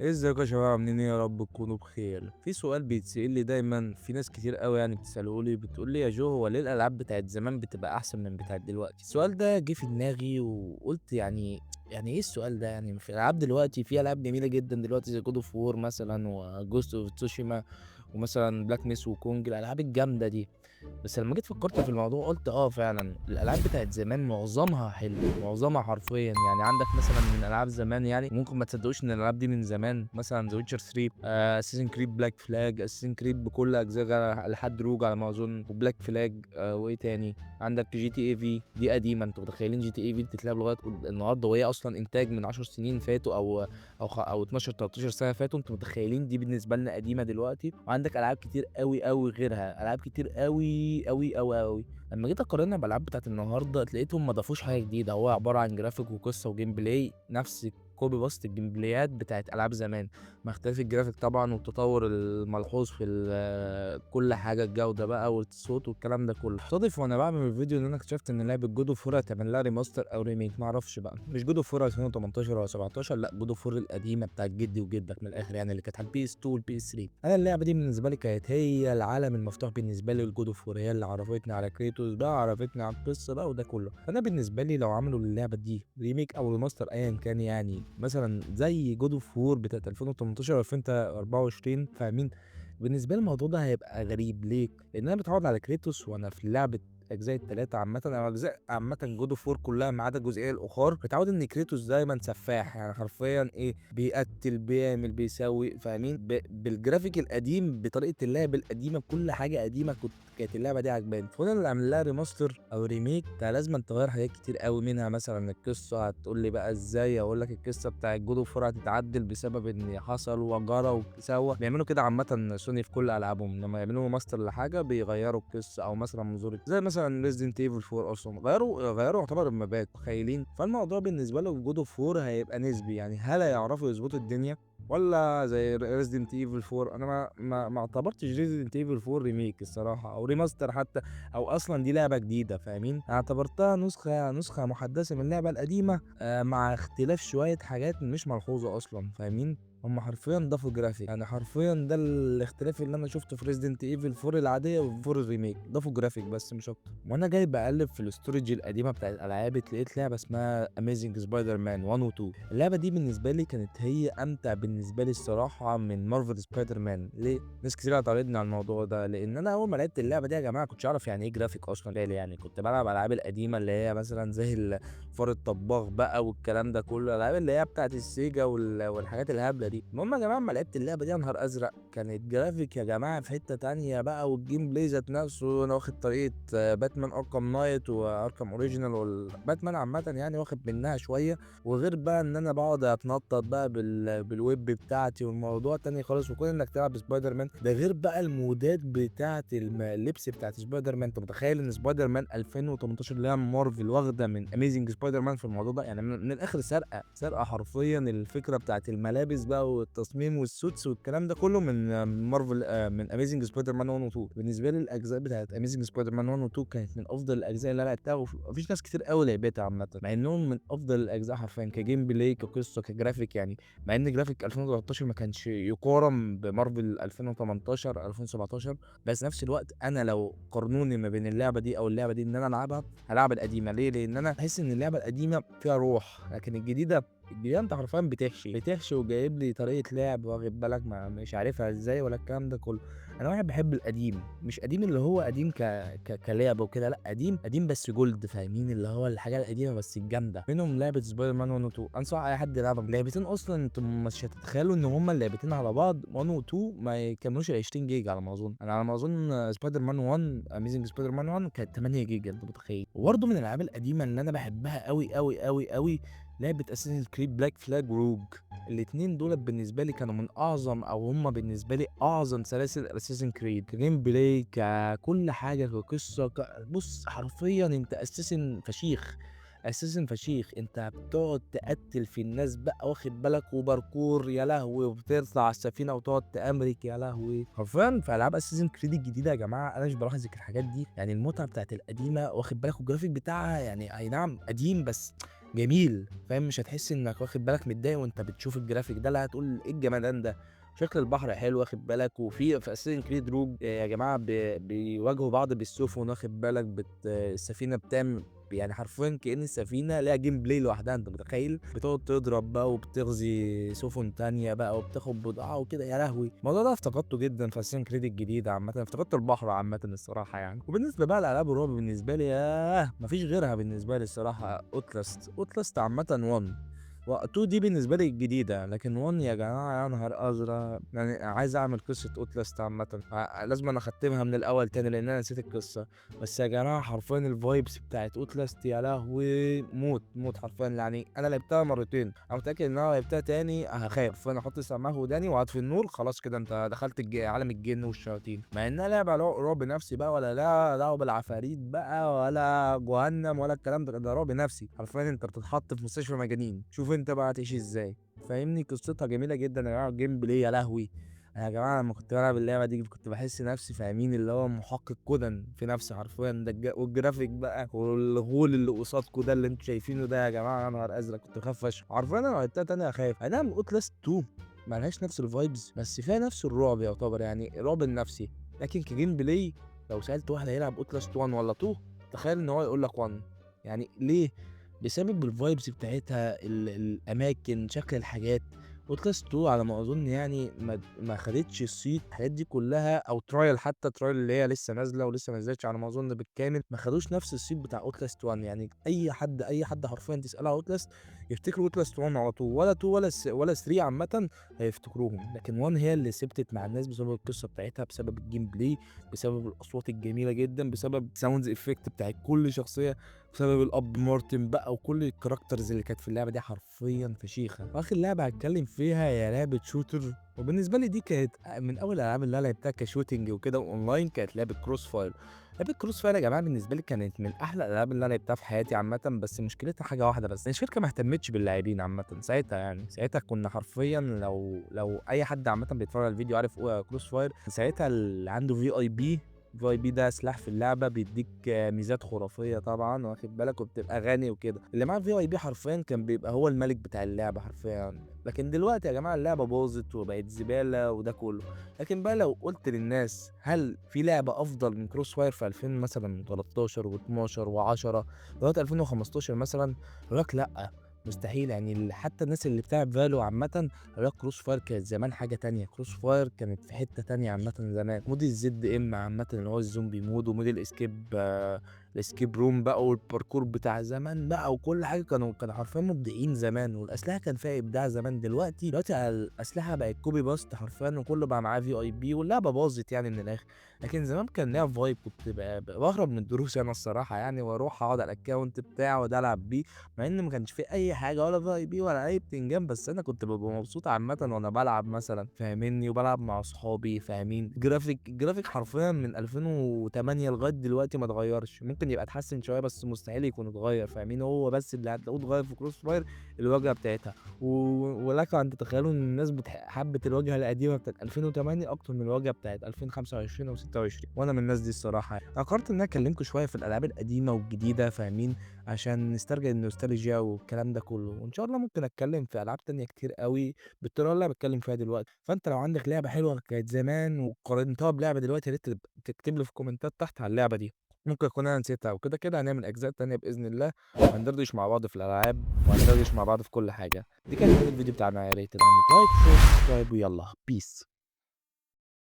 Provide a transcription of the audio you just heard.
ازيكم يا شباب، عاملين ايه؟ يا رب تكونوا بخير. في سؤال بيتسأل لي دايما، في ناس كتير قوي يعني بتسأله لي، بتقول لي يا جو، هو ليه الالعاب بتاعت زمان بتبقى احسن من بتاعت دلوقتي؟ السؤال ده جه في دماغي وقلت يعني ايه السؤال ده؟ يعني في الالعاب دلوقتي، في العاب جميله جدا دلوقتي زي جود اوف وور مثلا وجوست اوف تسوشيما ومثلا بلاك ميس وكونج، الالعاب الجامده دي. بس لما جيت فكرت في الموضوع قلت فعلا الالعاب بتاعت زمان معظمها حلو، معظمها حرفيا. يعني عندك مثلا من العاب زمان، يعني ممكن ما تصدقوش ان الالعاب دي من زمان، مثلا ذا ويتشر 3، اساسن كريد بلاك فلاج، اساسن كريد بكل اجزائها لحد روج على ما اظن، وبلاك فلاج. وايه تاني؟ عندك جي تي اي في دي قديمه، انتوا متخيلين جي تي اي في بتتلعب لغايه النهارده وهي اصلا انتاج من 10 سنين فاتوا، او 12 13 سنه فاتوا؟ انتوا متخيلين؟ دي بالنسبه لنا قديمه دلوقتي. وعندك العاب كتير قوي قوي غيرها، العاب كتير قوي قوي قوي قوي. لما جيت اقارنها بالالعاب بتاعت النهارده لقيتهم ما ضافوش حاجه جديده، هو عباره عن جرافيك وقصه وجيم بلاي، نفس كوبي باست الجيم بلايات بتاعت العاب زمان، مع اختلاف الجرافيك طبعا والتطور الملحوظ في كل حاجه، الجوده بقى والصوت والكلام ده كله. صادف وانا بعمل الفيديو ان انا اكتشفت ان لعبه جود اوف وور هتعمل لها ريماستر او ريميك، ما اعرفش بقى، مش جود اوف وور 2018 ولا 17، لا، جود اوف وور القديمه بتاعت جدي وجدك من الاخر، يعني اللي كانت على البي اس 2 والبي اس 3. انا اللعبه دي بالنسبه لي كانت هي العالم المفتوح بالنسبه لي، الجود اوف وور هي اللي عرفتني على كريتوس بقى، عرفتني على القصه بقى وده كله. فانا بالنسبه لي لو عملوا اللعبه دي ريميك او ريماستر ايا كان، يعني مثلا زي جود اوف وور بتاعت 2018 و 2024، فاهمين؟ بالنسبه لي الموضوع ده هيبقى غريب. ليه؟ لان انا متعود على كريتوس وانا في لعبه اجزاء الثلاثه عامه، او اجزاء عامه جود اوف وور كلها ما عدا الجزئيه الاخر، متعود ان كريتوس دايما سفاح، يعني حرفيا ايه، بيقتل بيعمل بيسوي، فاهمين؟ بالجرافيك القديم، بطريقه اللعب القديمه، بكل حاجه قديمه، كانت اللعبه دي عجباني. فانا اللي عامل لها ريماستر او ريميك ده لازم تغير حاجات كتير قوي، منها مثلا القصه. هتقول لي بقى ازاي؟ اقول لك القصه بتاعت جود اوف وور هتتعدل بسبب ان حصل وجرى وسوى، بيعملوا كده عامه سوني في كل العابهم، لما يعملوا ماستر لحاجه بيغيروا القصه او مثلا منظور، زي مثلا ريزدنت ايفل 4 اصلا غيروا يعتبر المبات، متخيلين؟ فالموضوع بالنسبه له جود اوف وور هيبقى نسبي، يعني هل هيعرفوا يظبطوا الدنيا ولا زي ريزدنت ايفل 4؟ انا ما اعتبرتش ريزدنت ايفل 4 ريميك الصراحه او ريماستر حتى، او اصلا دي لعبه جديده، فاهمين؟ انا اعتبرتها نسخه محدثه من اللعبه القديمه، مع اختلاف شويه حاجات مش ملحوظه اصلا، فاهمين؟ هم حرفيا ضافوا جرافيك، يعني حرفيا ده الاختلاف اللي انا شفته في ريزدنت ايفل 4 العاديه و 4 الريميك، ضافوا جرافيك بس مش اكتر. وانا جاي بقلب في الاستورج القديمه بتاعت الالعاب، لقيت لعبه اسمها اميزنج سبايدر مان 1 و 2. اللعبه دي بالنسبه لي كانت هي امتع بالنسبه لي الصراحه من مارفل سبايدر مان. ليه؟ ناس كتير اعترضني على الموضوع ده، لان انا اول ما لعبت اللعبه دي يا جماعه كنتش اعرف يعني ايه جرافيك اصلا. ليه؟ يعني كنت بلعب العاب القديمه اللي هي مثلا زي فار الطباخ بقى والكلام ده كله، الالعاب اللي هي بتاعت السيجا والحاجات الهبله دي. المهم يا جماعه، ما لعبت اللعبه دي يا نهار ازرق، كانت جرافيك يا جماعه في حته تانية بقى، والجيم بلاي ذات نفسه انا واخد طريقه باتمان اركام نايت واركام اوريجينال والباتمان عامه، يعني واخد منها شويه. وغير بقى ان انا بقعد اتنطط بقى بالويب بتاعتي، والموضوع تاني خالص، وكون انك تلعب سبايدر مان ده، غير بقى المودات بتاعت اللبس بتاعت سبايدر مان. انت متخيل ان سبايدر مان 2018 اللي هي مارفل واخده من اميزنج سبايدر مان في الموضوع ده؟ يعني من الاخر سرقه حرفيا الفكره بتاعت الملابس بقى والتصميم والسوتس والكلام ده كله من مارفل، من اميزنج سبايدر مان 1 و 2. بالنسبه لي الاجزاء بتاعت اميزنج سبايدر مان 1 و 2 كانت من افضل الاجزاء اللي انا لعبتها، ومفيش ناس كتير قوي لعبتها عامه، مع انهم من افضل الاجزاء حرفيا، كجيم بلاي، كقصه، كجرافيك يعني. مع ان جرافيك 2013 ما كانش يقارن بمارفل 2018 2017، بس نفس الوقت انا لو قارنوني ما بين اللعبه دي او اللعبه دي ان انا العبها، هلعب القديمه. ليه؟ لان انا بحس ان اللعبه القديمه فيها روح، لكن الجديده انت حرفيا بتحشي وجايب لي طريقه لعب، واخد بالك؟ ما مش عارفها ازاي ولا الكلام ده كله. انا واحد بحب القديم، مش قديم اللي هو قديم كلعب وكده، لا، قديم قديم بس جولد، فاهمين؟ اللي هو الحاجه القديمه بس الجامده، منهم لعبه سبايدر مان 1 و 2. انصح اي حد يلعبهم، لعبتين اصلا انتم مش هتتخيلوا ان هما اللعبتين على بعض 1 و 2 ما يكملوش ال 20 جيجا على ما اظن. انا على ما اظن سبايدر مان 1، اميزنج سبايدر مان 1 كانت 8 جيجا، انت متخيل؟ وبرده من الالعاب القديمه اللي انا بحبها قوي قوي قوي قوي، لعبه اساسن كريد بلاك فلاج وروج. الاتنين دول بالنسبه لي كانوا من اعظم، او هم بالنسبه لي اعظم سلاسل اساسن كريد، جيم بلاي، ككل حاجه، كقصه، بص حرفيا انت اساسن فشيخ، اساسن فشيخ. انت بتقعد تقتل في الناس بقى، واخد بالك؟ وباركور يا لهوي، وبتطلع على السفينه وتقعد تامرك يا لهوي. حرفيا في العاب اساسن كريد الجديده يا جماعه انا مش بلاحظ الحاجات دي، يعني المتعه بتاعت القديمه، واخد بالك؟ والجرافيك بتاعها يعني اي نعم قديم، بس جميل، فاهم؟ مش هتحس إنك واخد بالك متضايق وأنت بتشوف الجرافيك ده، لأ هتقول إيه الجمدان ده، شكل البحر حلو واخد بالك، وفي Assassin's Creed Rogue يا جماعة بيواجهوا بعض بالسفن واخد بالك، السفينة بتعمل يعني حرفيًا كأن السفينة ليها gameplay لوحدها، أنت متخيل؟ بتقعد تضرب بقى وبتغزي سفن تانية بقى وبتاخد بضاعة وكده، يا لهوي! الموضوع ده افتقدته جدًا في Assassin's Creed الجديدة عامةً، افتقدت البحر عامةً الصراحة يعني. وبالنسبة بقى لألعاب الرعب بالنسبة لي ما فيش غيرها بالنسبة لي الصراحة Outlast عامةً 1 و2 دي بالنسبة لي الجديدة، لكن 1 يا جماعة يا نهار أزرق! يعني عايز أعمل قصة Outlast عامةً، لازمًا أختمها من الأول تاني لأن أنا نسيت القصة، بس يا جماعة حرفيًا الvibes بتاعة Outlast يا لهوي! موت، موت حرفيًا يعني أنا لعبتها مرتين، أنا متأكد إن أنا لو لعبتها تاني هاخاف، فأنا أحط السماعة في وداني وأطفي النور خلاص كده أنت دخلت عالم الجن والشياطين، مع إنها لعبة رعب نفسي بقى ولا لها دعوة بالعفاريت بقى ولا جهنم ولا الكلام ده رعب نفسي، حرفيًا أنت بتتحط في مستشفى مجانين، شوف أنت بقى هتعيش إزاي، فاهمني؟ قصتها جميلة جدًا يا جماعة الجيم بلاي يا لهوي! أنا يا جماعة لمّا كنت بالعب اللعبة دي كنت باحس نفسي فاهمين اللي هو محقق كونان في نفسي حرفيًا، ده والجرافيك بقى والغول اللي قصادكم ده اللي أنتم شايفينه ده يا جماعة يا نهار أزرق! كنت باخاف فشخ، حرفيًا أنا لو لعبتها تاني هاخاف، أي نعم Outlast 2 ما لهاش نفس الvibes بس فيها نفس الرعب يعتبر يعني الرعب النفسي، لكن كجيم بلاي لو سألت واحد هيلعب Outlast 1 والّا 2 تخيل إن هو يقول لك 1 يعني ليه؟ بسبب الvibes بتاعتها، الأماكن، شكل الحاجات. Outlast 2 على ما أظن يعني ما خدتش الصيت الحاجات دي كلها أو Trial حتى Trial اللي هي لسه نازلة ولسه ما نزلتش على ما أظن بالكامل، ما خدوش نفس الصيت بتاع Outlast 1 يعني أي حد حرفيًا تسأله على Outlast يفتكروا Outlast 1 على طول، ولا 2 ولا 3 عامةً هيفتكروهم، لكن 1 هي اللي ثبتت مع الناس بسبب القصة بتاعتها، بسبب الgameplay، بسبب الأصوات الجميلة جدًا، بسبب sounds effect بتاعة كل شخصية، بسبب الأب مارتن بقى وكل الكاركترز اللي كانت في اللعبة دي حرفيًا فشيخة. وآخر لعبة هاتكلم فيها هي لعبة شوتر، وبالنسبة لي دي كانت من أول الألعاب اللي أنا لعبتها كشوتنج وكده وأونلاين كانت لعبة كروس فاير. لعبة كروس فاير يا جماعة بالنسبة لي كانت من أحلى الألعاب اللي أنا لعبتها في حياتي عامةً، بس مشكلتها حاجة واحدة بس، إن الشركة ما اهتمتش باللاعبين عامةً ساعتها يعني، ساعتها كنا حرفيًا لو أي حد عامةً بيتفرج على الفيديو عارف كروس فاير، ساعتها اللي عنده VIP ده سلاح في اللعبة بيدّيك ميزات خرافية طبعًا واخد بالك، وبتبقى غني وكده، اللي معاه VIP حرفيًا كان بيبقى هو الملك بتاع اللعبة حرفيًا، لكن دلوقتي يا جماعة اللعبة باظت وبقت زبالة وده كله، لكن بقى لو قُلت للناس هل في لعبة أفضل من Crossfire في 2000 مثلًا و13 و12 و10 لغاية 2015 مثلًا، هيقول لك لأ، مستحيل يعني حتى الناس اللي بتلعب Valo عامةً هيقول لك Crossfire كانت زمان حاجة تانية، Crossfire كانت في حتة تانية عامةً زمان، مود الZM عامةً اللي هو الزومبي مود ومود الescape room بقى والparkour بتاع زمان بقى وكل حاجة كانوا حرفيًا مبدعين زمان، والأسلحة كان فيها إبداع زمان، دلوقتي الأسلحة بقت copy paste حرفيًا وكله بقى معاه VIP واللعبة باظت يعني من الآخر، لكن زمان كان ليها vibe كنت باهرب من الدروس أنا الصراحة يعني وأروح أقعد على الaccount بتاعي وأقعد ألعب بيه. مع إن ما كانش في أي حاجة ولا VIP ولا أي بتنجان، بس أنا كنت بابقى مبسوط عامةً وأنا بالعب مثلًا فاهمني، وبالعب مع أصحابي فاهمين، الجرافيك حرفيًا من 2008 لغاية دلوقتي ما اتغيرش، ممكن يبقى اتحسن شوية بس مستحيل يكون اتغير فاهمين، هو بس اللي هتلاقوه اتغير في Crossfire الواجهة بتاعتها، ولكم أن تتخيلوا إن الناس حبِّت الواجهة القديمة بتاعة 2008 أكتر من الواجهة بتاعة 2025 أو 26 وأنا من الناس دي الصراحة يعني. أنا قررت إن أنا أكلمكم شوية في الألعاب القديمة والجديدة فاهمين، عشان نسترجع النوستالجيا والكلام ده كله، وإن شاء الله ممكن أتكلم في ألعاب تانية كتير أوي بالطريقة اللي أنا باتكلم فيها دلوقتي، فأنت لو عندك لعبة حلوة كانت زمان وقارنتها بلعبة دلوقتي يا ريت تكتب لي في الكومنتات تحت على اللعبة دي، ممكن أكون أنا نسيتها وكده كده هنعمل أجزاء تانية بإذن الله، وهندردش مع بعض في الألعاب وهندردش مع بعض في كل حاجة، دي كانت الفيديو بتاعنا يا ريت تعمل لايك وشير وسبسكرايب ويلا بيس.